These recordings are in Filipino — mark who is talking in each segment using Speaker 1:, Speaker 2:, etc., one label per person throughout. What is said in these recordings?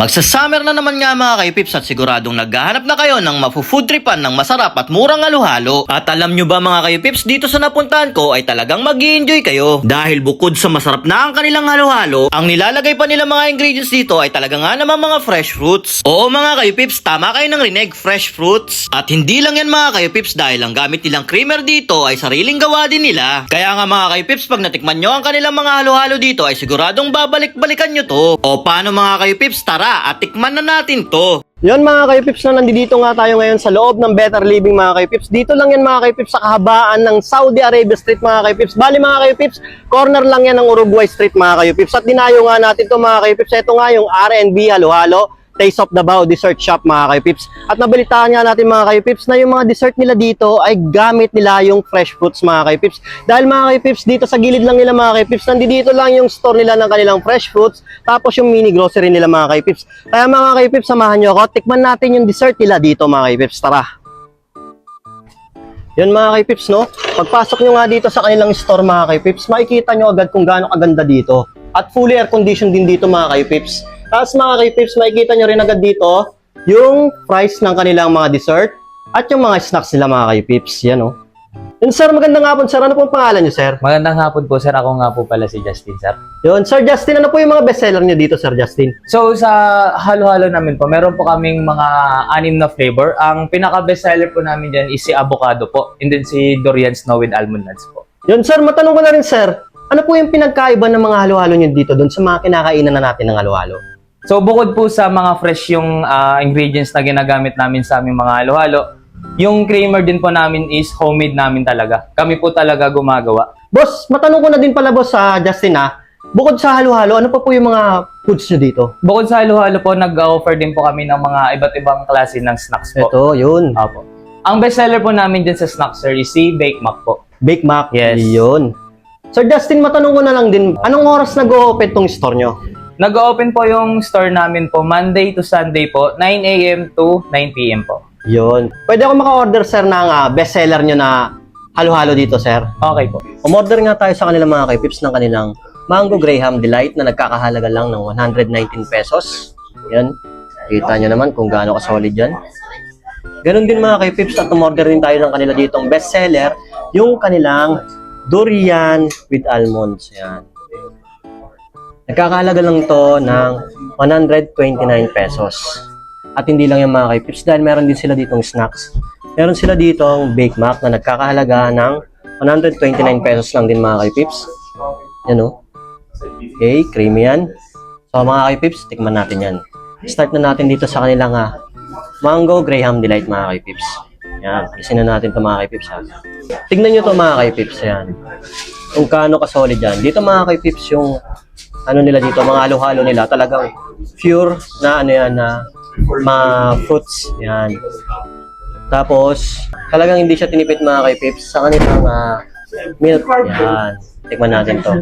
Speaker 1: Magsa-summer na naman nga mga kaipips at siguradong naghahanap na kayo ng mafu-food tripan ng masarap at murang halo-halo. At alam nyo ba mga kaipips, dito sa napuntahan ko ay talagang mag-i-enjoy kayo. Dahil bukod sa masarap na ang kanilang halo-halo, ang nilalagay pa nila mga ingredients dito ay talaga nga naman mga fresh fruits. Oo mga kaipips, tama kayo ng rinig, fresh fruits. At hindi lang yan mga kaipips dahil ang gamit nilang creamer dito ay sariling gawa din nila. Kaya nga mga kaipips, pag natikman nyo ang kanilang mga halo-halo dito ay siguradong babalik-balikan nyo to. O paano mga kaipips, tara at tikman na natin to.
Speaker 2: Yon mga kaipips, na nandito nga tayo ngayon sa loob ng Better Living mga kaipips. Dito lang yan mga kaipips sa kahabaan ng Saudi Arabia Street mga kaipips. Bali mga kaipips, corner lang yan ng Uruguay Street mga kaipips. At dinayo nga natin to mga kaipips. Ito nga yung R&B halo-halo, Taste of Davao Dessert Shop mga kaipips. At nabalitaan nga natin mga kaipips na yung mga dessert nila dito ay gamit nila yung fresh fruits mga kaipips. Dahil mga kaipips, dito sa gilid lang nila mga kaipips, nandito lang yung store nila ng kanilang fresh fruits, tapos yung mini grocery nila mga kaipips. Kaya mga kaipips, samahan nyo ako, tikman natin yung dessert nila dito mga kaipips. Tara! Yan mga kaipips, no? Pagpasok nyo nga dito sa kanilang store mga kaipips, makikita nyo agad kung gaano kaganda dito. At fully air conditioned din dito mga kaipips. Tapos mga kaipips, makikita nyo rin agad dito yung price ng kanilang mga dessert at yung mga snacks nila mga kaipips. Yan o. Yun sir, magandang hapon sir. Ano pong pangalan nyo sir?
Speaker 3: Magandang hapon po sir. Ako nga po pala si Justin sir.
Speaker 2: Yun, Sir Justin, ano po yung mga bestseller nyo dito Sir Justin?
Speaker 3: So sa halo-halo namin po, meron po kaming mga 6 na flavor. Ang pinaka-bestseller po namin dyan is si avocado po. And then si Durian Snow with almond nuts po.
Speaker 2: Yun sir, matanong ko na rin sir. Ano po yung pinagkaiba ng mga halo-halo nyo dito doon sa mga kinakainan na natin ng halo-halo?
Speaker 3: So bukod po sa mga fresh yung ingredients na ginagamit namin sa aming mga halo-halo, yung creamer din po namin is homemade namin talaga. Kami po talaga gumagawa.
Speaker 2: Boss, matanong ko na din pala boss sa Justin bukod sa halo-halo, ano pa po yung mga foods nyo dito?
Speaker 3: Bukod sa halo-halo po, nag-offer din po kami ng mga iba't ibang klase ng snacks po.
Speaker 2: Ito, yun.
Speaker 3: Opo. Ang bestseller po namin din sa snacks sir is si Bake Mac po.
Speaker 2: Bake Mac.
Speaker 3: Yes.
Speaker 2: Yun. Sir Justin, matanong ko na lang din, anong oras nag-o-open tong store nyo?
Speaker 3: Nag-open po yung store namin po Monday to Sunday po, 9 a.m. to 9 p.m. po.
Speaker 2: Yun. Pwede ako maka-order sir ng bestseller nyo na halo-halo dito sir?
Speaker 3: Okay po.
Speaker 2: Umorder nga tayo sa kanilang mga kaipips ng kanilang Mango Graham Delight na nagkakahalaga lang ng 119 pesos. Yan. Kita nyo naman kung gaano ka-solid yan. Ganon din mga kaipips at umorder din tayo ng kanila ditong bestseller, yung kanilang Durian with almonds. Yan. Nagkakahalaga lang to ng 129 pesos. At hindi lang yung mga kaipips dahil meron din sila ditong snacks. Meron sila ditong Bake Mac na nagkakahalaga ng 129 pesos lang din mga kaipips. Yan o. Okay, creamy yan. So mga kaipips, tikman natin yan. Start na natin dito sa kanilang Mango Graham Delight mga kaipips. Yan, alisin na natin ito mga kaipips Tignan nyo ito mga kaipips. Yan. Kung kaano ka-solid yan. Dito mga kaipips yung ano nila dito, mga halo-halo nila, talagang pure na ano yan, na mga fruits, yan. Tapos, talagang hindi siya tinipid mga kaipips sa kanilang milk, yan. Tikman natin to.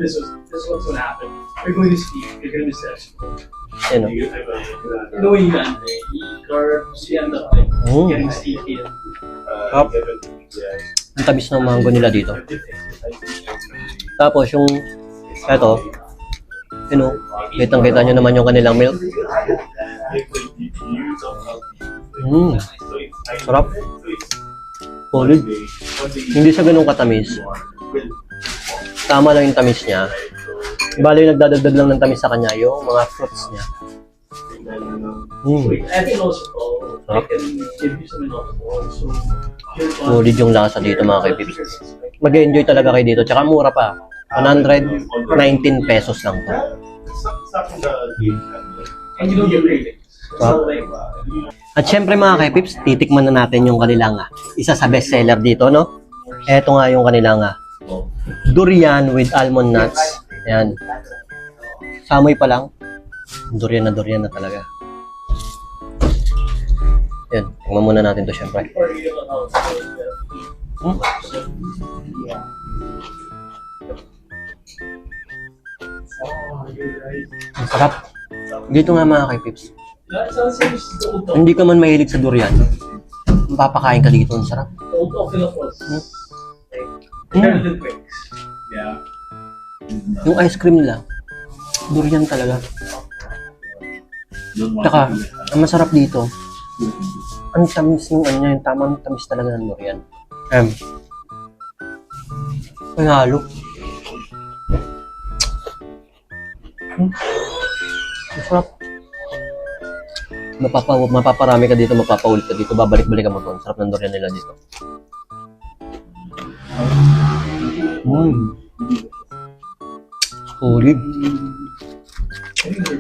Speaker 2: Yan o. Ang tamis ng mango nila dito. Tapos yung, eto, kitang-kita nyo naman yung kanilang milk. Sarap. Solid. Hindi siya ganun katamis. Tama lang yung tamis niya. Bali yung nagdadagdag lang ng tamis sa kanya yung mga fruits niya. Sarap. Solid yung lasa dito mga kaibigan. Mag-enjoy talaga kayo dito. Tsaka mura pa. 119 pesos lang to. At syempre mga kaipips, titikman na natin yung kanilang isa sa bestseller dito, no? Eto nga yung kanilang Durian with almond nuts. Ayan. Samoy pa lang. Durian na talaga. Yan, tingnan muna natin to syempre. Ang sarap. Dito nga mga kaipips. Hindi ka man mahilig sa durian, mapapakain ka dito. Ang sarap. Yung ice cream nila, Durian talaga. Tsaka, ang masarap dito, ang tamis ng ano niya, yung tamang tamis talaga ng durian. May halo. Masarap. Mapaparami ka dito, mapapaulit ka dito, babalik-balik ka mo to. Ang sarap ng durian nila dito. Solid.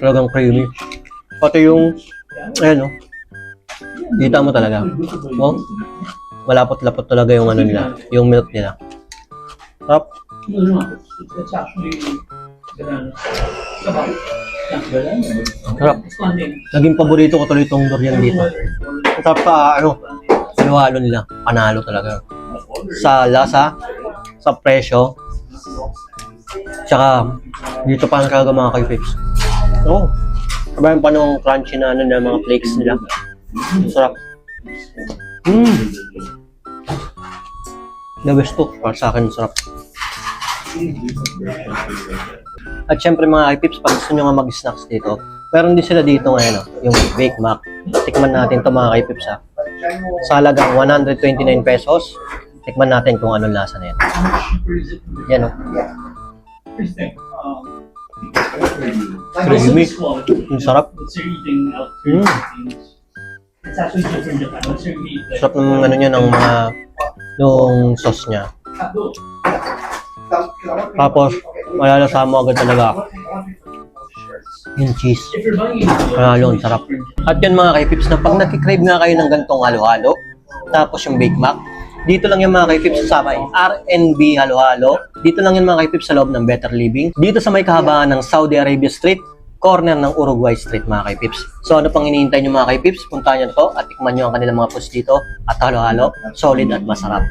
Speaker 2: Talagang creamy. Pati yung, ayan o. Dita mo talaga. Oh, malapot-lapot talaga yung ano nila, yung milk nila. Sarap. Sarap. Naging paborito ko tuloy itong durian dito. Sarap pa, halo-halo nila. Panalo talaga. Sa lasa, sa presyo, tsaka dito pa ang talaga mga kay-pips. Oo. Sabayan pa nung crunchy na na mga flakes nila. Sarap. The best to. Para sa akin, sarap. At syempre mga kay-pips, pag gusto nyo nga mag-snacks dito, meron din sila dito ngayon, yung Bake Mac. Tikman natin ito mga kay-pips ha. Sa halagang 129 pesos, tikman natin kung anong lasa na yan. Yan o. Creamy. Ang sarap. Sarap ng ano niya, ng mga yung sauce niya. Tapos, malalasa mo agad talaga yung cheese. Ang sarap. At yun mga kay-pips, na pag nakikrave nga kayo ng gantong halo-halo, tapos yung Bake Mac, dito lang yung mga kay-pips sa may R&B halo-halo. Dito lang yung mga kay-pips sa loob ng Better Living. Dito sa may kahabaan ng Saudi Arabia Street, corner ng Uruguay Street mga kay-pips. So ano pang hinihintay nyo mga kay-pips? Puntahan nyo na to at tikman nyo ang kanilang mga foods dito at halo-halo. Solid at masarap.